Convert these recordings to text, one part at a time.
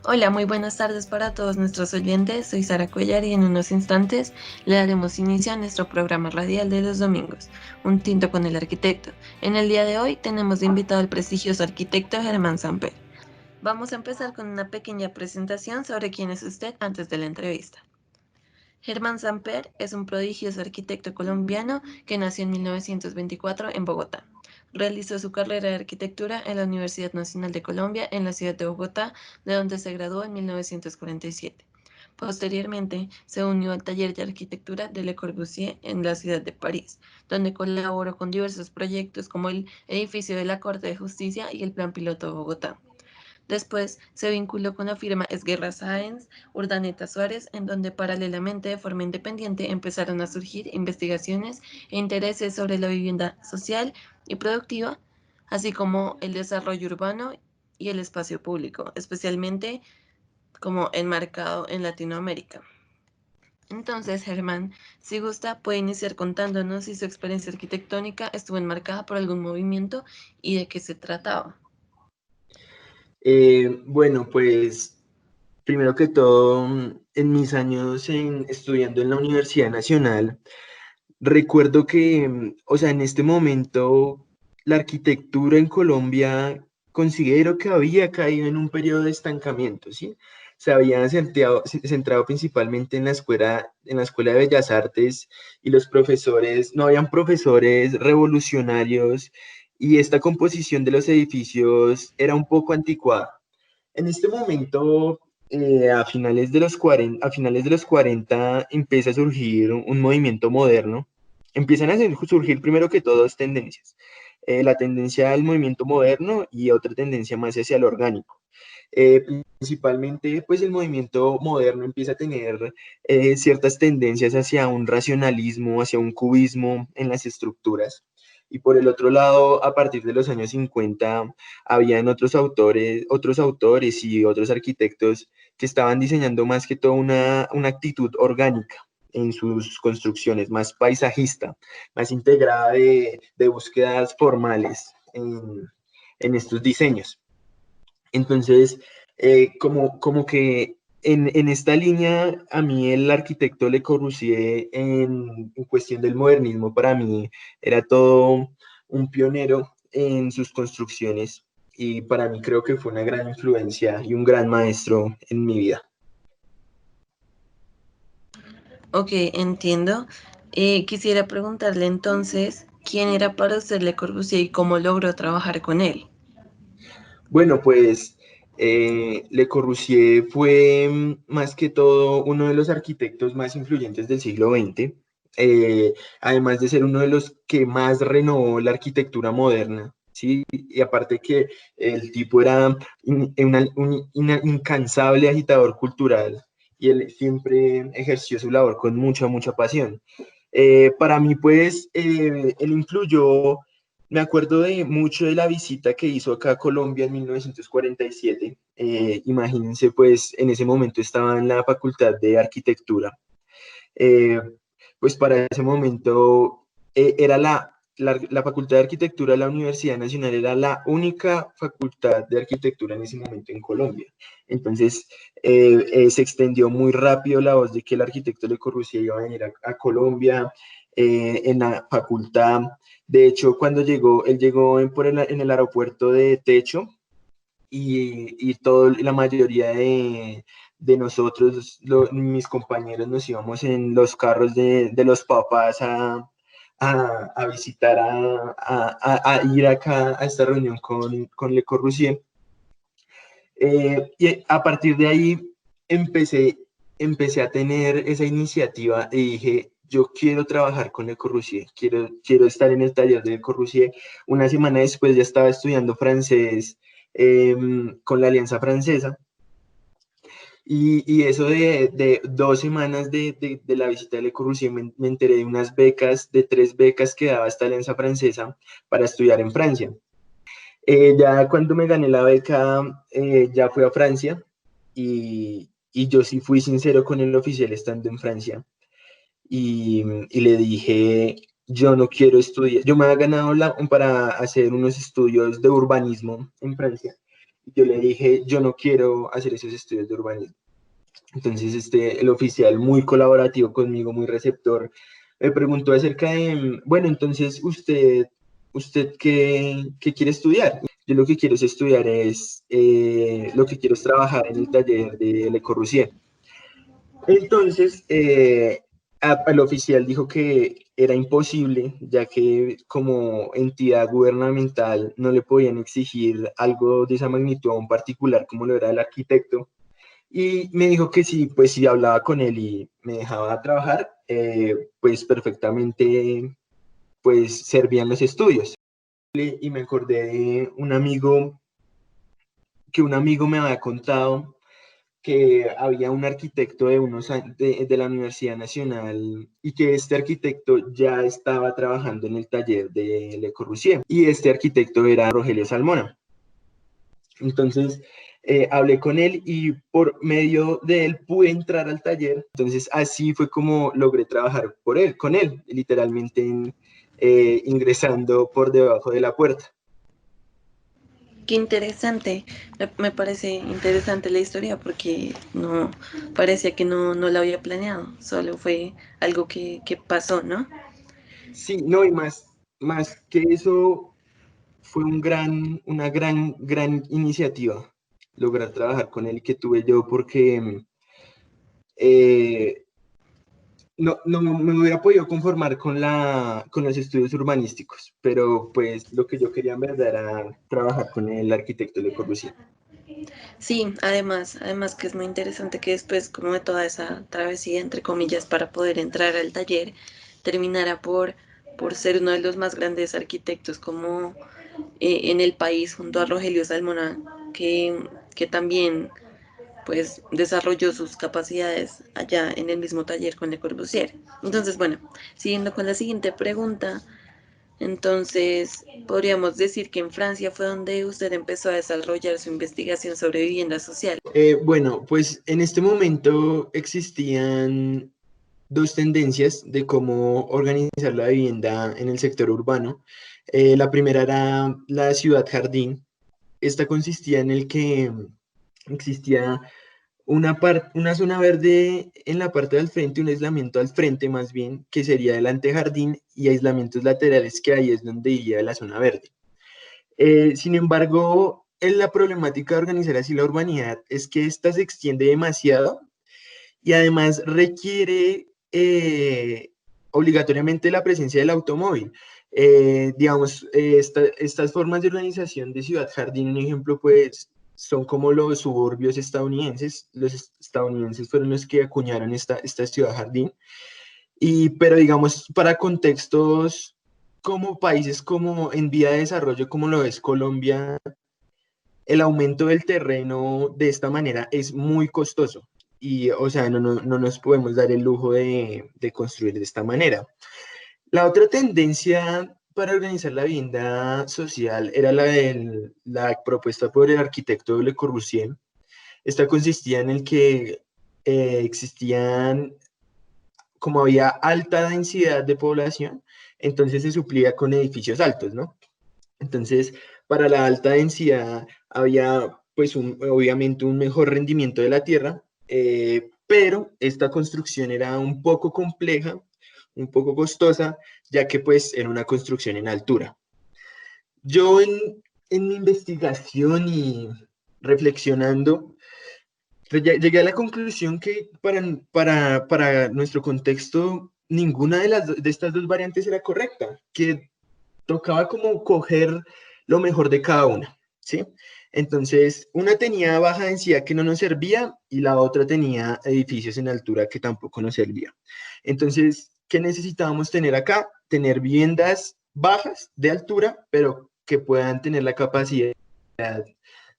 Hola, muy buenas tardes para todos nuestros oyentes. Soy Sara Cuellar y en unos instantes le daremos inicio a nuestro programa radial de los domingos, Un tinto con el arquitecto. En el día de hoy tenemos de invitado al prestigioso arquitecto Germán Samper. Vamos a empezar con una pequeña presentación sobre quién es usted antes de la entrevista. Germán Samper es un prodigioso arquitecto colombiano que nació en 1924 en Bogotá. Realizó su carrera de arquitectura en la Universidad Nacional de Colombia en la ciudad de Bogotá, de donde se graduó en 1947. Posteriormente, se unió al taller de arquitectura de Le Corbusier en la ciudad de París, donde colaboró con diversos proyectos como el edificio de la Corte de Justicia y el Plan Piloto de Bogotá. Después se vinculó con la firma Esguerra Sáenz Urdaneta Suárez, en donde paralelamente de forma independiente empezaron a surgir investigaciones e intereses sobre la vivienda social y productiva, así como el desarrollo urbano y el espacio público, especialmente como enmarcado en Latinoamérica. Entonces, Germán, si gusta, puede iniciar contándonos si su experiencia arquitectónica estuvo enmarcada por algún movimiento y de qué se trataba. Bueno, pues primero que todo, en mis años estudiando en la Universidad Nacional, recuerdo que, o sea, en este momento la arquitectura en Colombia considero que había caído en un periodo de estancamiento, ¿sí? Se había centrado principalmente en la escuela de Bellas Artes y los profesores, no habían profesores revolucionarios y esta composición de los edificios era un poco anticuada. En este momento, a finales de los 40 empieza a surgir un movimiento moderno. Empiezan a surgir primero que todo dos tendencias. La tendencia al movimiento moderno y otra tendencia más hacia lo orgánico. Principalmente, pues el movimiento moderno empieza a tener ciertas tendencias hacia un racionalismo, hacia un cubismo en las estructuras. Y por el otro lado, a partir de los años 50, habían otros autores y otros arquitectos que estaban diseñando más que todo una actitud orgánica en sus construcciones, más paisajista, más integrada de búsquedas formales en estos diseños. Entonces, como que en esta línea, a mí el arquitecto Le Corbusier en cuestión del modernismo, para mí era todo un pionero en sus construcciones y para mí creo que fue una gran influencia y un gran maestro en mi vida. Ok, entiendo. Quisiera preguntarle entonces, ¿quién era para usted Le Corbusier y cómo logró trabajar con él? Bueno, pues Le Corbusier fue más que todo uno de los arquitectos más influyentes del siglo XX, además de ser uno de los que más renovó la arquitectura moderna, ¿sí? Y aparte que el tipo era un incansable agitador cultural y él siempre ejerció su labor con mucha pasión. Para mí, pues, él influyó. Me acuerdo de mucho de la visita que hizo acá a Colombia en 1947. Imagínense, pues en ese momento estaba en la Facultad de Arquitectura. Eh, pues para ese momento era la Facultad de Arquitectura de la Universidad Nacional, era la única facultad de arquitectura en ese momento en Colombia. Entonces se extendió muy rápido la voz de que el arquitecto Le Corbusier iba a venir a Colombia en la facultad. De hecho, cuando llegó, él llegó en el aeropuerto de Techo la mayoría de nosotros, mis compañeros, nos íbamos en los carros de los papás a visitar, a ir acá a esta reunión con Le Corbusier. Y a partir de ahí empecé, empecé a tener esa iniciativa y dije, yo quiero trabajar con Le Corbusier, quiero estar en el taller de Le Corbusier. Una semana después ya estaba estudiando francés con la Alianza Francesa. Y eso de 2 semanas de la visita de Le Corbusier me enteré de unas becas, de 3 becas que daba esta Alianza Francesa para estudiar en Francia. Ya cuando me gané la beca, ya fui a Francia y yo sí fui sincero con el oficial estando en Francia y le dije, yo no quiero estudiar, yo me había ganado para hacer unos estudios de urbanismo en Francia Yo le dije, yo no quiero hacer esos estudios de urbanismo. Entonces, el oficial muy colaborativo conmigo, muy receptor, me preguntó acerca de, bueno, entonces, ¿usted qué quiere estudiar? Yo lo que quiero es estudiar lo que quiero es trabajar en el taller de Le Corbusier. Entonces, el oficial dijo que era imposible, ya que como entidad gubernamental no le podían exigir algo de esa magnitud a un particular como lo era el arquitecto. Y me dijo que sí, pues si hablaba con él y me dejaba trabajar, pues perfectamente pues servían los estudios. Y me acordé de un amigo que un amigo me había contado que había un arquitecto de la Universidad Nacional y que este arquitecto ya estaba trabajando en el taller de Le Corbusier y este arquitecto era Rogelio Salmona. Entonces hablé con él y por medio de él pude entrar al taller. Entonces así fue como logré trabajar con él, literalmente ingresando por debajo de la puerta. Qué interesante, me parece interesante la historia porque no parecía que no la había planeado, solo fue algo que pasó, ¿no? Sí, no, y más que eso, fue una gran iniciativa lograr trabajar con él que tuve yo porque eh, no me hubiera podido conformar con los estudios urbanísticos, pero pues lo que yo quería en verdad era trabajar con el arquitecto Le Corbusier. Sí, además que es muy interesante que después como de toda esa travesía, entre comillas, para poder entrar al taller, terminara por ser uno de los más grandes arquitectos como en el país junto a Rogelio Salmona, que también pues desarrolló sus capacidades allá en el mismo taller con Le Corbusier. Entonces, bueno, siguiendo con la siguiente pregunta, entonces podríamos decir que en Francia fue donde usted empezó a desarrollar su investigación sobre vivienda social. Bueno, pues en este momento existían dos tendencias de cómo organizar la vivienda en el sector urbano. La primera era la ciudad jardín. Esta consistía en el que existía una zona verde en la parte del frente, un aislamiento al frente más bien, que sería el antejardín, y aislamientos laterales que ahí es donde iría la zona verde. Sin embargo, en la problemática de organizar así la urbanidad es que esta se extiende demasiado y además requiere obligatoriamente la presencia del automóvil. Digamos, estas formas de organización de ciudad jardín, un ejemplo, pues son como los suburbios estadounidenses. Los estadounidenses fueron los que acuñaron esta ciudad jardín. Pero digamos, para contextos como países como en vía de desarrollo, como lo es Colombia, el aumento del terreno de esta manera es muy costoso y, o sea, no nos podemos dar el lujo de construir de esta manera. La otra tendencia para organizar la vivienda social era la propuesta por el arquitecto Le Corbusier. Esta consistía en el que existían, como había alta densidad de población, entonces se suplía con edificios altos, ¿no? Entonces, para la alta densidad había, pues, obviamente un mejor rendimiento de la tierra, pero esta construcción era un poco compleja, un poco costosa, ya que, pues, era una construcción en altura. Yo en mi investigación y reflexionando, pues, llegué a la conclusión que para nuestro contexto, ninguna de estas dos variantes era correcta, que tocaba como coger lo mejor de cada una, ¿sí? Entonces, una tenía baja densidad que no nos servía y la otra tenía edificios en altura que tampoco nos servía. Entonces, ¿qué necesitábamos tener acá? Tener viviendas bajas de altura, pero que puedan tener la capacidad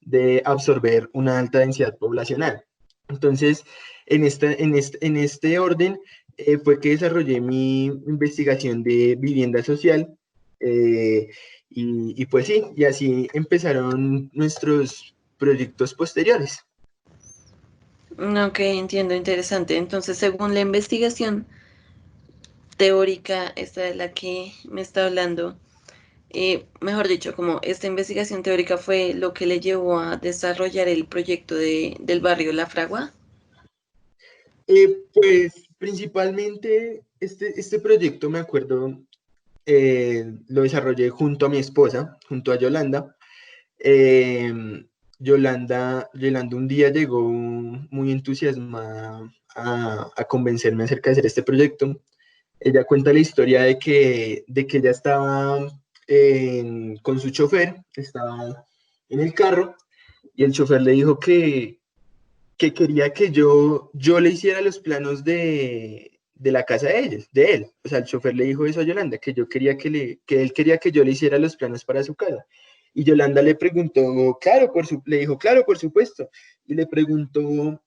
de absorber una alta densidad poblacional. Entonces, en este orden fue que desarrollé mi investigación de vivienda social eh, y pues sí, y así empezaron nuestros proyectos posteriores. Ok, entiendo, interesante. Entonces, según la investigación teórica, esta de la que me está hablando, mejor dicho, como esta investigación teórica fue lo que le llevó a desarrollar el proyecto del barrio La Fragua. Pues principalmente este proyecto, me acuerdo, lo desarrollé junto a mi esposa, junto a Yolanda. Eh, Yolanda un día llegó muy entusiasmada a convencerme acerca de hacer este proyecto. Ella cuenta la historia de que ella estaba con su chofer, estaba en el carro y el chofer le dijo que quería que yo le hiciera los planos de la casa de él. O sea, el chofer le dijo eso a Yolanda, que yo quería que él quería que yo le hiciera los planos para su casa. Y Yolanda le preguntó, claro, le dijo, claro, por supuesto. Y le preguntó,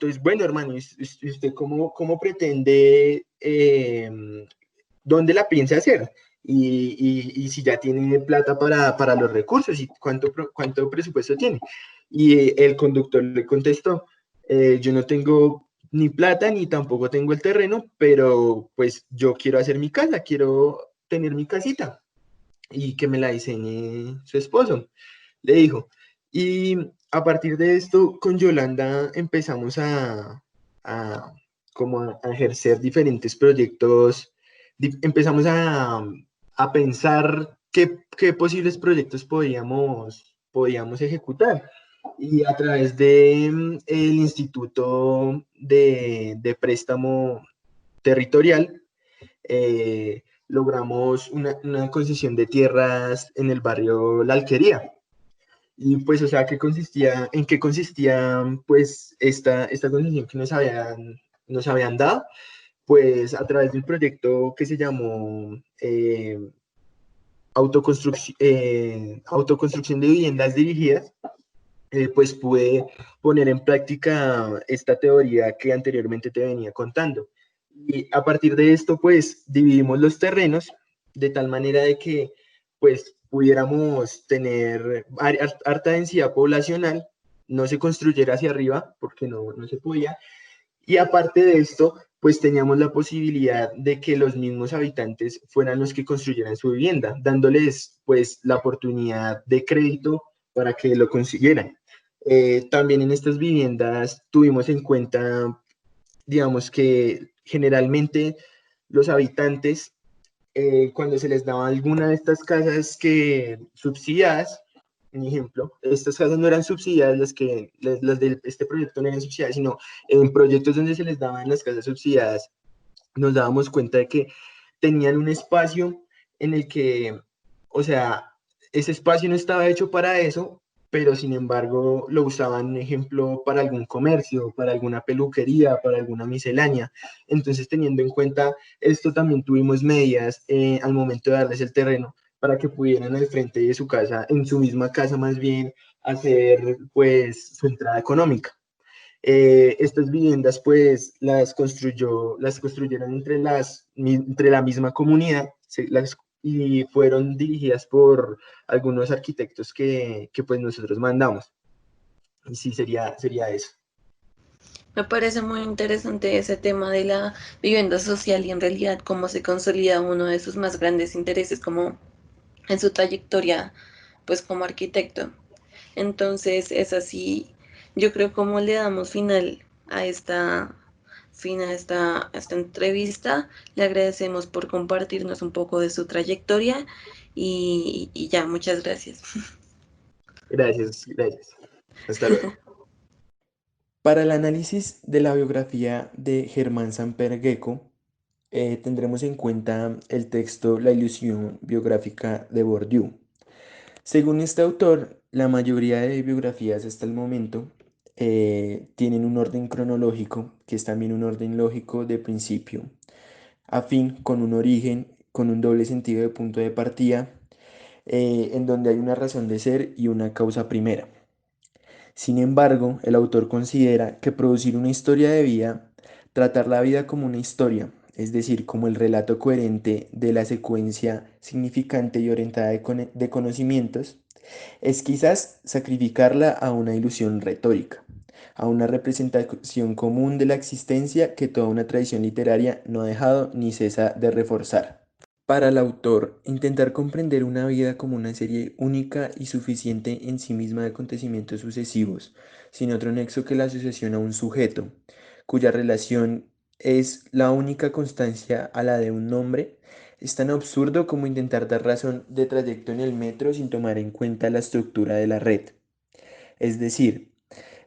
es bueno, hermano, ¿y usted cómo pretende, dónde la piensa hacer? Y si ya tiene plata para los recursos y cuánto presupuesto tiene. Y el conductor le contestó, yo no tengo ni plata ni tampoco tengo el terreno, pero pues yo quiero hacer mi casa, quiero tener mi casita y que me la diseñe su esposo, le dijo. Y a partir de esto, con Yolanda empezamos a como a ejercer diferentes proyectos, empezamos a pensar qué posibles proyectos podíamos ejecutar. Y a través de el Instituto de Préstamo Territorial, logramos una concesión de tierras en el barrio La Alquería. Y pues, o sea, ¿en qué consistía pues esta concesión que nos habían dado? Pues a través de un proyecto que se llamó autoconstrucción de viviendas dirigidas, pues pude poner en práctica esta teoría que anteriormente te venía contando. Y a partir de esto, pues dividimos los terrenos de tal manera de que pues pudiéramos tener harta densidad poblacional, no se construyera hacia arriba porque no se podía, y aparte de esto, pues teníamos la posibilidad de que los mismos habitantes fueran los que construyeran su vivienda, dándoles pues la oportunidad de crédito para que lo consiguieran. También en estas viviendas tuvimos en cuenta, digamos que generalmente los habitantes, cuando se les daba alguna de estas casas que subsidiadas, un ejemplo, estas casas no eran subsidiadas, las de este proyecto no eran subsidiadas, sino en proyectos donde se les daban las casas subsidiadas, nos dábamos cuenta de que tenían un espacio en el que, o sea, ese espacio no estaba hecho para eso, pero sin embargo lo usaban, ejemplo, para algún comercio, para alguna peluquería, para alguna miscelánea. Entonces, teniendo en cuenta esto, también tuvimos medidas al momento de darles el terreno para que pudieran al frente de su casa, en su misma casa más bien, hacer pues su entrada económica. Estas viviendas pues las construyeron entre la misma comunidad, y fueron dirigidas por algunos arquitectos que pues nosotros mandamos. Y sí, sería eso. Me parece muy interesante ese tema de la vivienda social y en realidad cómo se consolida uno de sus más grandes intereses como en su trayectoria pues como arquitecto. Entonces es así, yo creo como le damos a esta entrevista. Le agradecemos por compartirnos un poco de su trayectoria y ya, muchas gracias. Gracias, gracias. Hasta luego. Para el análisis de la biografía de Germán Samper Gecko, tendremos en cuenta el texto La ilusión biográfica de Bourdieu. Según este autor, la mayoría de biografías hasta el momento tienen un orden cronológico, que es también un orden lógico de principio, a fin, con un origen, con un doble sentido de punto de partida, en donde hay una razón de ser y una causa primera. Sin embargo, el autor considera que producir una historia de vida, tratar la vida como una historia, es decir, como el relato coherente de la secuencia significante y orientada de conocimientos, es quizás sacrificarla a una ilusión retórica, a una representación común de la existencia que toda una tradición literaria no ha dejado ni cesa de reforzar. Para el autor, intentar comprender una vida como una serie única y suficiente en sí misma de acontecimientos sucesivos, sin otro nexo que la asociación a un sujeto, cuya relación es la única constancia a la de un nombre, es tan absurdo como intentar dar razón de trayecto en el metro sin tomar en cuenta la estructura de la red. Es decir,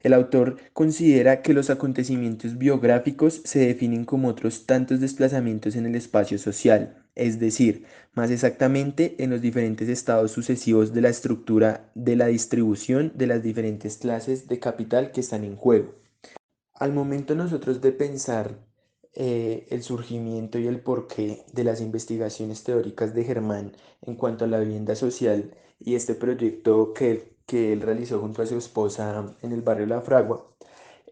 el autor considera que los acontecimientos biográficos se definen como otros tantos desplazamientos en el espacio social, es decir, más exactamente en los diferentes estados sucesivos de la estructura de la distribución de las diferentes clases de capital que están en juego. Al momento nosotros de pensar el surgimiento y el porqué de las investigaciones teóricas de Germán en cuanto a la vivienda social y este proyecto que él realizó junto a su esposa en el barrio La Fragua,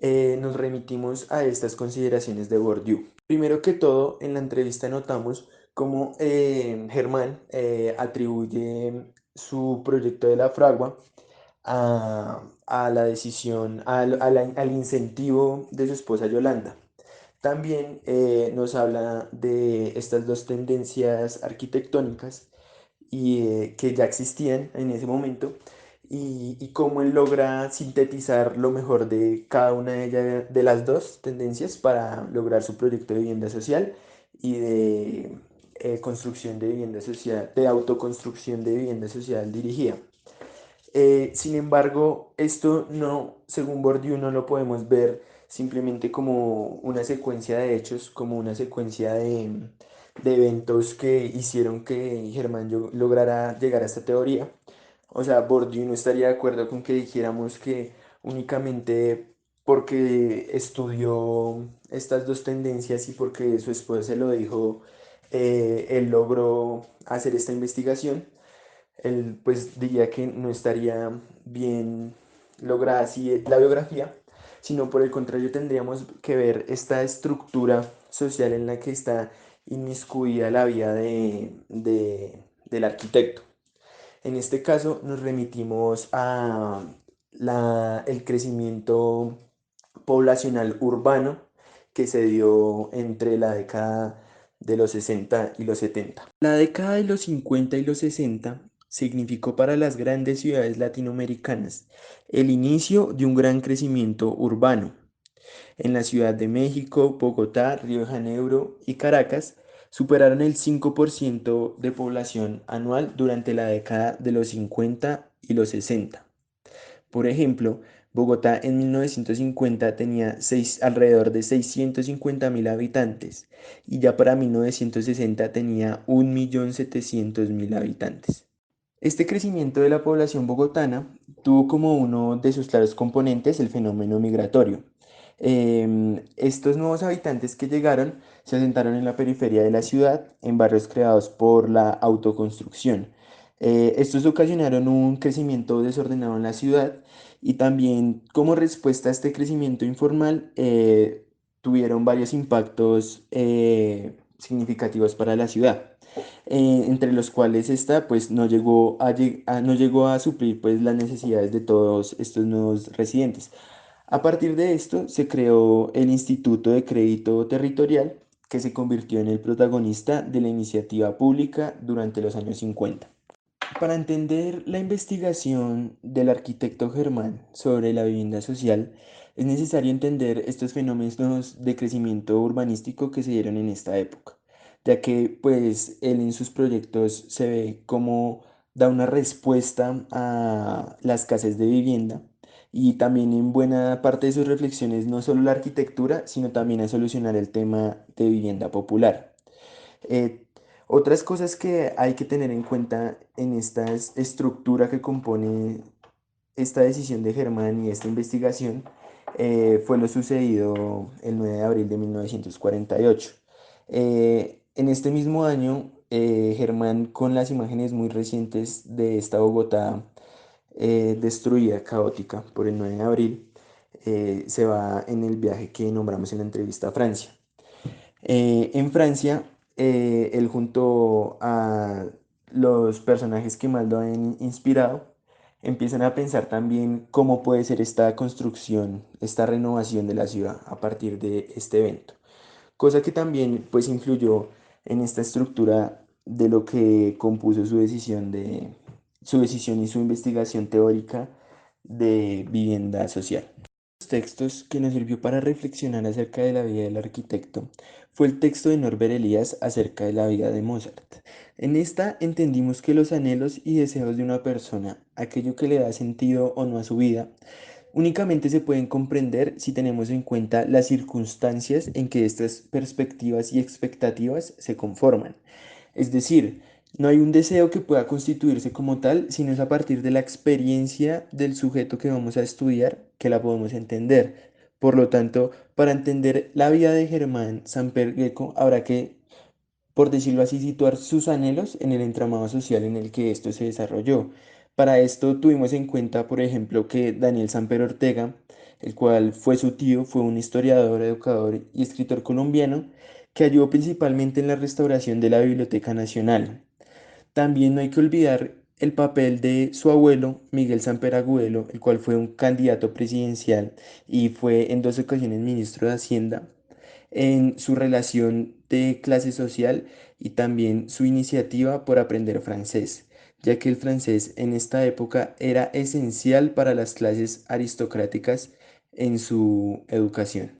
nos remitimos a estas consideraciones de Bourdieu. Primero que todo, en la entrevista notamos cómo Germán atribuye su proyecto de La Fragua a la decisión, al incentivo de su esposa Yolanda. También nos habla de estas dos tendencias arquitectónicas que ya existían en ese momento y cómo él logra sintetizar lo mejor de cada una de ellas, de las dos tendencias para lograr su proyecto de vivienda social y de construcción de vivienda social, de autoconstrucción de vivienda social dirigida. Sin embargo, esto no, según Bourdieu, no lo podemos ver simplemente como una secuencia de hechos, como una secuencia de eventos que hicieron que Germán lograra llegar a esta teoría. O sea, Bourdieu no estaría de acuerdo con que dijéramos que únicamente porque estudió estas dos tendencias y porque su esposa se lo dijo, él logró hacer esta investigación. Él pues diría que no estaría bien lograda así la biografía, sino por el contrario tendríamos que ver esta estructura social en la que está inmiscuida la vida del arquitecto. En este caso nos remitimos a el crecimiento poblacional urbano que se dio entre la década de los 60 y los 70. La década de los 50 y los 60 significó para las grandes ciudades latinoamericanas el inicio de un gran crecimiento urbano. En la Ciudad de México, Bogotá, Río de Janeiro y Caracas superaron el 5% de población anual durante la década de los 50 y los 60. Por ejemplo, Bogotá en 1950 tenía alrededor de 650.000 habitantes y ya para 1960 tenía 1.700.000 habitantes. Este crecimiento de la población bogotana tuvo como uno de sus claros componentes el fenómeno migratorio. Estos nuevos habitantes que llegaron se asentaron en la periferia de la ciudad, en barrios creados por la autoconstrucción. Estos ocasionaron un crecimiento desordenado en la ciudad y también como respuesta a este crecimiento informal tuvieron varios impactos significativos para la ciudad, entre los cuales esta pues no llegó a suplir pues las necesidades de todos estos nuevos residentes. A partir de esto se creó el Instituto de Crédito Territorial, que se convirtió en el protagonista de la iniciativa pública durante los años 50. Para entender la investigación del arquitecto Germán sobre la vivienda social, es necesario entender estos fenómenos de crecimiento urbanístico que se dieron en esta época, ya que pues él en sus proyectos se ve cómo da una respuesta a la escasez de vivienda y también en buena parte de sus reflexiones no solo la arquitectura, sino también a solucionar el tema de vivienda popular. Eh, Otras cosas que hay que tener en cuenta en esta estructura que compone esta decisión de Germán y esta investigación fue lo sucedido el 9 de abril de 1948. En este mismo año, Germán, con las imágenes muy recientes de esta Bogotá destruida, caótica, por el 9 de abril, se va en el viaje que nombramos en la entrevista a Francia. En Francia, él junto a los personajes que más lo han inspirado, empiezan a pensar también cómo puede ser esta construcción, esta renovación de la ciudad a partir de este evento. Cosa que también pues influyó en esta estructura de lo que compuso su decisión y su investigación teórica de vivienda social. Los textos que nos sirvió para reflexionar acerca de la vida del arquitecto fue el texto de Norbert Elias acerca de la vida de Mozart. En esta entendimos que los anhelos y deseos de una persona, aquello que le da sentido o no a su vida, únicamente se pueden comprender si tenemos en cuenta las circunstancias en que estas perspectivas y expectativas se conforman. Es decir, no hay un deseo que pueda constituirse como tal, sino es a partir de la experiencia del sujeto que vamos a estudiar que la podemos entender. Por lo tanto, para entender la vida de Germán Samper Gecko, habrá que, por decirlo así, situar sus anhelos en el entramado social en el que esto se desarrolló. Para esto tuvimos en cuenta, por ejemplo, que Daniel Samper Ortega, el cual fue su tío, fue un historiador, educador y escritor colombiano que ayudó principalmente en la restauración de la Biblioteca Nacional. También no hay que olvidar el papel de su abuelo, Miguel Samper Agudelo, el cual fue un candidato presidencial y fue en dos ocasiones ministro de Hacienda, en su relación de clase social y también su iniciativa por aprender francés, ya que el francés en esta época era esencial para las clases aristocráticas en su educación.